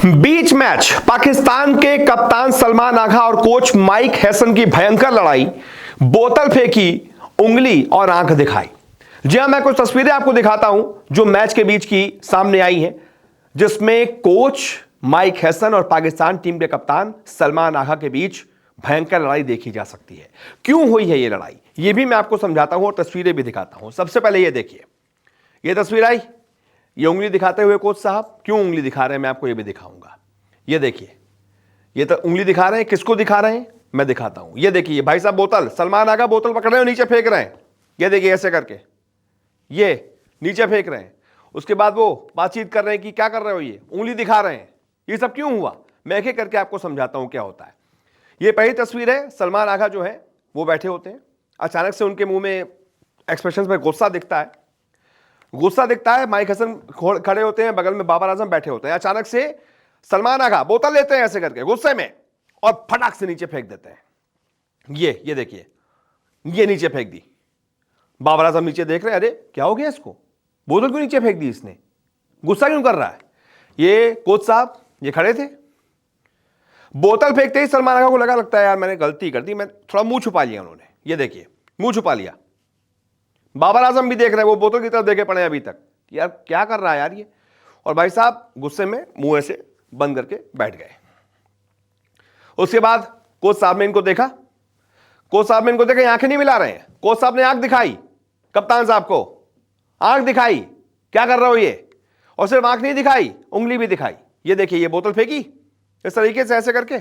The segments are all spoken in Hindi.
बीच मैच पाकिस्तान के कप्तान सलमान आगा और कोच माइक हैसन की भयंकर लड़ाई, बोतल फेंकी, उंगली और आंख दिखाई। जी हां, मैं कुछ तस्वीरें आपको दिखाता हूं जो मैच के बीच की सामने आई हैं, जिसमें कोच माइक हैसन और पाकिस्तान टीम के कप्तान सलमान आगा के बीच भयंकर लड़ाई देखी जा सकती है। क्यों हुई है यह लड़ाई, यह भी मैं आपको समझाता हूं और तस्वीरें भी दिखाता हूं। सबसे पहले यह देखिए, यह तस्वीर आई, ये उंगली दिखाते हुए कोच साहब क्यों उंगली दिखा रहे हैं मैं आपको ये भी दिखाऊंगा। ये देखिए, ये तो उंगली दिखा रहे हैं, किसको दिखा रहे हैं मैं दिखाता हूं। ये देखिए भाई साहब, बोतल, सलमान आगा बोतल पकड़ रहे हैं, नीचे फेंक रहे हैं। ये देखिए ऐसे करके ये नीचे फेंक रहे हैं। उसके बाद वो बातचीत कर रहे हैं कि क्या कर रहे हो, ये उंगली दिखा रहे हैं। ये सब क्यों हुआ मैं एक एक करके आपको समझाता हूं क्या होता है। ये पहली तस्वीर है, सलमान आगा जो है वो बैठे होते हैं, अचानक से उनके मुंह में एक्सप्रेशन में गुस्सा दिखता है, गुस्सा दिखता है। माइक हसन खड़े होते हैं, बगल में बाबर आजम बैठे होते हैं। अचानक से सलमान आगा बोतल लेते हैं ऐसे करके गुस्से में और फटाक से नीचे फेंक देते हैं। ये देखिए, ये नीचे फेंक दी। बाबर आजम नीचे देख रहे हैं, अरे क्या हो गया इसको, बोतल क्यों नीचे फेंक दी इसने, गुस्सा क्यों कर रहा है। ये कोच साहब ये खड़े थे, बोतल फेंकते ही सलमान आगा को लगता है यार मैंने गलती कर दी, मैं थोड़ा मुंह छुपा लिया उन्होंने। ये देखिए मुंह छुपा लिया। बाबर आजम भी देख रहे हैं, वो बोतल की तरफ देखे पड़े अभी तक, यार क्या कर रहा है यार ये। और भाई साहब गुस्से में मुंह ऐसे बंद करके बैठ गए। उसके बाद कोच साहब ने इनको देखा, कोच साहब ने इनको देखा, आंखें नहीं मिला रहे हैं। कोच साहब ने आंख दिखाई कप्तान साहब को, आंख दिखाई, क्या कर रहे हो ये। और सिर्फ आंख नहीं दिखाई, उंगली भी दिखाई। ये देखिए, ये बोतल फेंकी इस तरीके से ऐसे करके।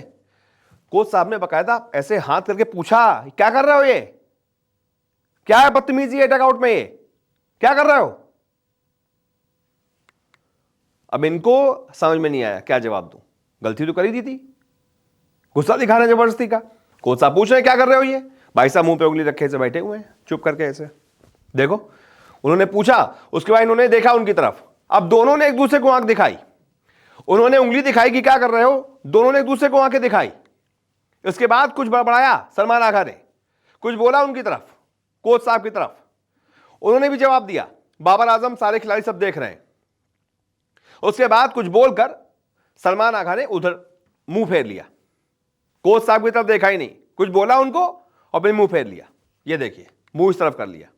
कोच साहब ने बकायदा ऐसे हाथ करके पूछा, क्या कर रहे हो ये, क्या है बदतमीजी है डगआउट में, ये क्या कर रहे हो। अब इनको समझ में नहीं आया क्या जवाब दूं, गलती तो कर ही दी थी, गुस्सा दिखाना जबरदस्ती का। कोच साहब पूछ रहे हैं क्या कर रहे हो ये, भाई साहब मुंह पे उंगली रखे से बैठे हुए हैं चुप करके ऐसे। देखो उन्होंने पूछा, उसके बाद इन्होंने देखा उनकी तरफ। अब दोनों ने एक दूसरे को आंख दिखाई, उन्होंने उंगली दिखाई कि क्या कर रहे हो, दोनों ने एक दूसरे को आंखें दिखाई। इसके बाद कुछ बड़बड़ाया सलमान आगा ने, कुछ बोला उनकी तरफ, कोच साहब की तरफ, उन्होंने भी जवाब दिया। बाबर आजम, सारे खिलाड़ी सब देख रहे हैं। उसके बाद कुछ बोलकर सलमान आगा ने उधर मुंह फेर लिया, कोच साहब की तरफ देखा ही नहीं, कुछ बोला उनको और फिर मुंह फेर लिया। ये देखिए मुंह इस तरफ कर लिया,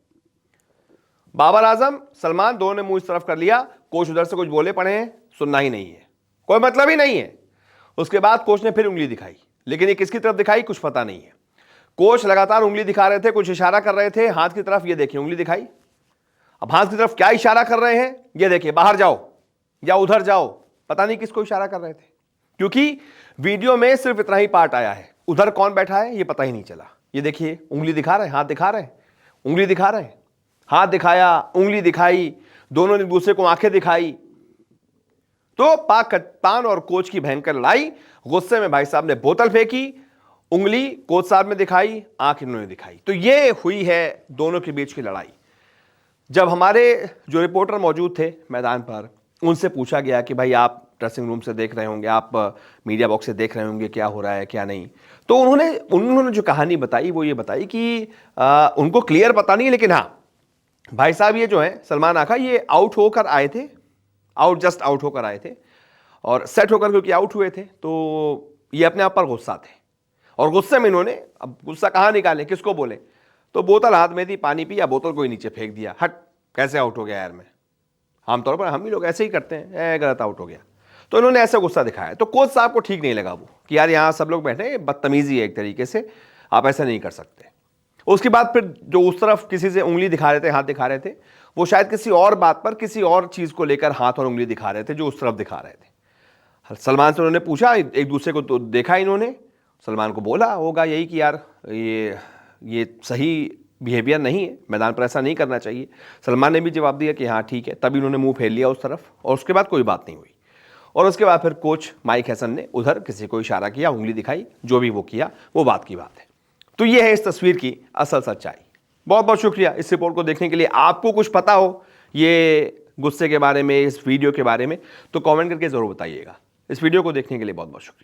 बाबर आजम सलमान दोनों ने मुंह इस तरफ कर लिया। कोच उधर से कुछ बोले पड़े हैं, सुनना ही नहीं है, कोई मतलब ही नहीं है। उसके बाद कोच ने फिर उंगली दिखाई, लेकिन ये किसकी तरफ दिखाई कुछ पता नहीं है। कोच लगातार उंगली दिखा रहे थे, कुछ इशारा कर रहे थे हाथ की तरफ। ये देखिए उंगली दिखाई, अब हाथ की तरफ क्या इशारा कर रहे हैं ये देखिए, बाहर जाओ या उधर जाओ, पता नहीं किसको इशारा कर रहे थे, क्योंकि वीडियो में सिर्फ इतना ही पार्ट आया है, उधर कौन बैठा है ये पता ही नहीं चला। ये देखिए उंगली दिखा रहे हैं, हाथ दिखा रहे हैं, उंगली दिखा रहे हैं, हाथ दिखाया, उंगली दिखाई, दोनों ने एक दूसरे को आंखें दिखाई। तो पाक कप्तान और कोच की भयंकर लड़ाई, गुस्से में भाई साहब ने बोतल फेंकी, उंगली कोच साहब ने दिखाई, आंख इन्होंने दिखाई। तो ये हुई है दोनों के बीच की लड़ाई। जब हमारे जो रिपोर्टर मौजूद थे मैदान पर, उनसे पूछा गया कि भाई आप ड्रेसिंग रूम से देख रहे होंगे, आप मीडिया बॉक्स से देख रहे होंगे क्या हो रहा है क्या नहीं, तो उन्होंने जो कहानी बताई वो ये बताई कि उनको क्लियर पता नहीं, लेकिन हाँ भाई साहब ये जो है सलमान आगा ये आउट होकर आए थे, जस्ट आउट होकर आए थे, और सेट होकर क्योंकि आउट हुए थे तो ये अपने आप पर गुस्सा थे। और गुस्से में इन्होंने, अब गुस्सा कहाँ निकाले, किसको बोले, तो बोतल हाथ में थी, पानी पिया, बोतल को ही नीचे फेंक दिया। हट, कैसे आउट हो गया यार मैं, आमतौर पर हम ही लोग ऐसे ही करते हैं, गलत आउट हो गया। तो इन्होंने ऐसा गुस्सा दिखाया, तो कोच साहब को ठीक नहीं लगा वो कि यार यहाँ सब लोग बैठे, बदतमीजी है एक तरीके से, आप ऐसा नहीं कर सकते। उसके बाद फिर जो उस तरफ किसी से उंगली दिखा रहे थे, हाथ दिखा रहे थे, वो शायद किसी और बात पर, किसी और चीज़ को लेकर हाथ और उंगली दिखा रहे थे जो उस तरफ दिखा रहे थे। सलमान से उन्होंने पूछा, एक दूसरे को तो देखा इन्होंने, सलमान को बोला होगा यही कि यार ये सही बिहेवियर नहीं है, मैदान पर ऐसा नहीं करना चाहिए। सलमान ने भी जवाब दिया कि हाँ ठीक है, तभी उन्होंने मुंह फेर लिया उस तरफ, और उसके बाद कोई बात नहीं हुई। और उसके बाद फिर कोच माइक हैसन ने उधर किसी को इशारा किया, उंगली दिखाई, जो भी वो किया वो बात की बात है। तो ये है इस तस्वीर की असल सच्चाई। बहुत बहुत शुक्रिया इस रिपोर्ट को देखने के लिए। आपको कुछ पता हो ये गुस्से के बारे में, इस वीडियो के बारे में, तो कमेंट करके ज़रूर बताइएगा। इस वीडियो को देखने के लिए बहुत बहुत शुक्रिया।